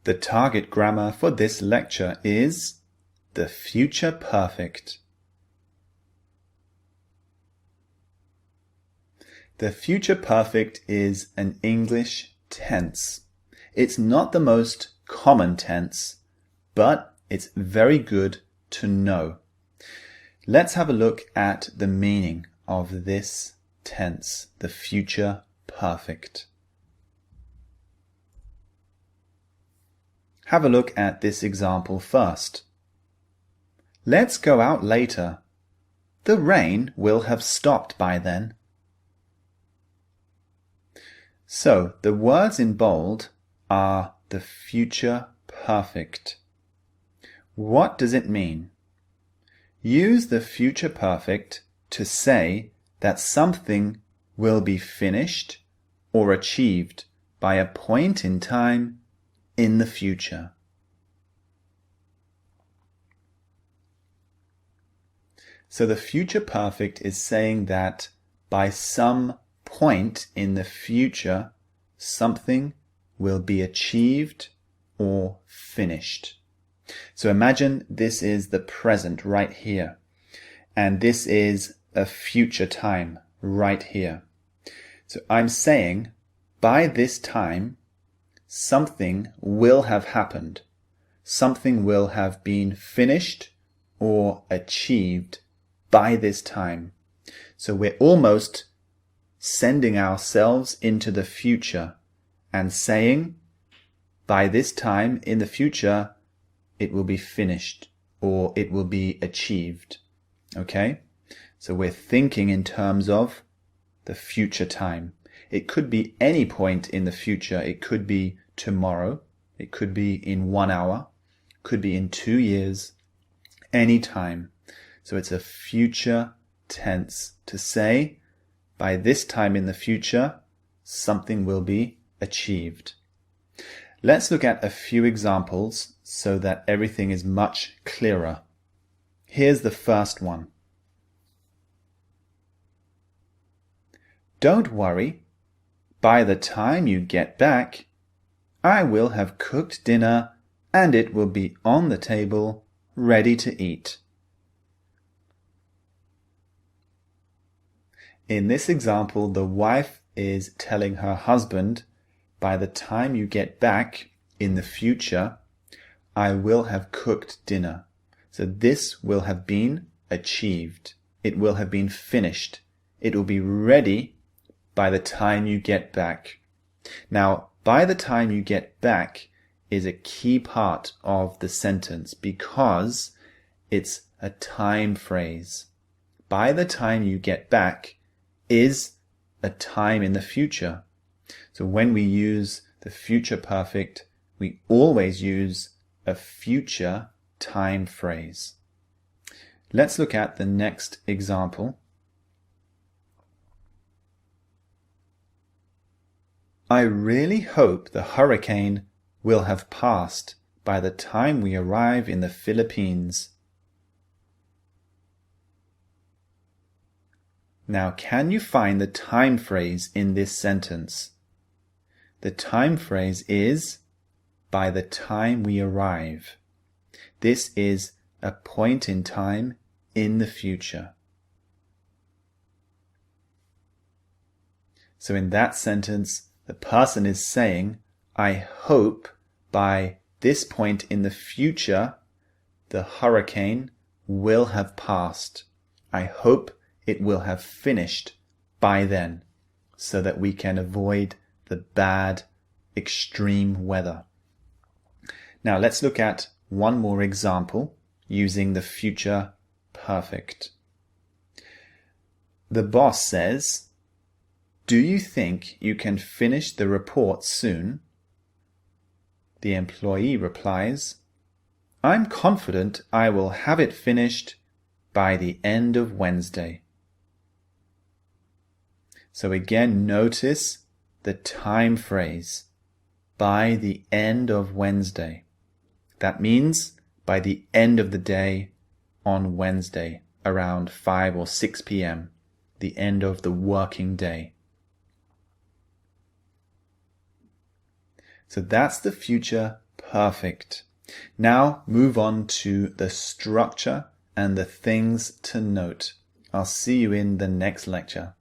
The target grammar for this lecture is the future perfect. The future perfect is an English tense. It's not the most common tense, but it's very good to know. Let's have a look at the meaning of this tense, the future perfect. Have a look at this example first. Let's go out later. The rain will have stopped by then. So, the words in bold are the future perfect. What does it mean? Use the future perfect to say that something will be finished or achieved by a point in time in the future. So the future perfect is saying that by some point in the future, something will be achieved or finished. So imagine this is the present right here, and this is a future time right here. So I'm saying by this time, something will have happened. Something will have been finished or achieved by this time. So we're almost sending ourselves into the future and saying, by this time in the future, it will be finished or it will be achieved. Okay? So we're thinking in terms of the future time. It could be any point in the future. It could be tomorrow. It could be in 1 hour. It could be in 2 years. Any time. So it's a future tense to say, by this time in the future, something will be achieved. Let's look at a few examples so that everything is much clearer. Here's the first one. Don't worry. By the time you get back, I will have cooked dinner and it will be on the table, ready to eat. In this example, the wife is telling her husband, by the time you get back in the future, I will have cooked dinner. So this will have been achieved. It will have been finished. It will be ready by the time you get back. Now, by the time you get back is a key part of the sentence because it's a time phrase. By the time you get back is a time in the future. So when we use the future perfect, we always use a future time phrase. Let's look at the next example. I really hope the hurricane will have passed by the time we arrive in the Philippines. Now, can you find the time phrase in this sentence? The time phrase is by the time we arrive. This is a point in time in the future. So in that sentence, the person is saying, I hope by this point in the future, the hurricane will have passed. I hope it will have finished by then, so that we can avoid the bad, extreme weather. Now let's look at one more example using the future perfect. The boss says, do you think you can finish the report soon? The employee replies, I'm confident I will have it finished by the end of Wednesday. So again, notice the time phrase, by the end of Wednesday. That means by the end of the day on Wednesday, around 5 or 6 p.m., the end of the working day. So that's the future perfect. Now move on to the structure and the things to note. I'll see you in the next lecture.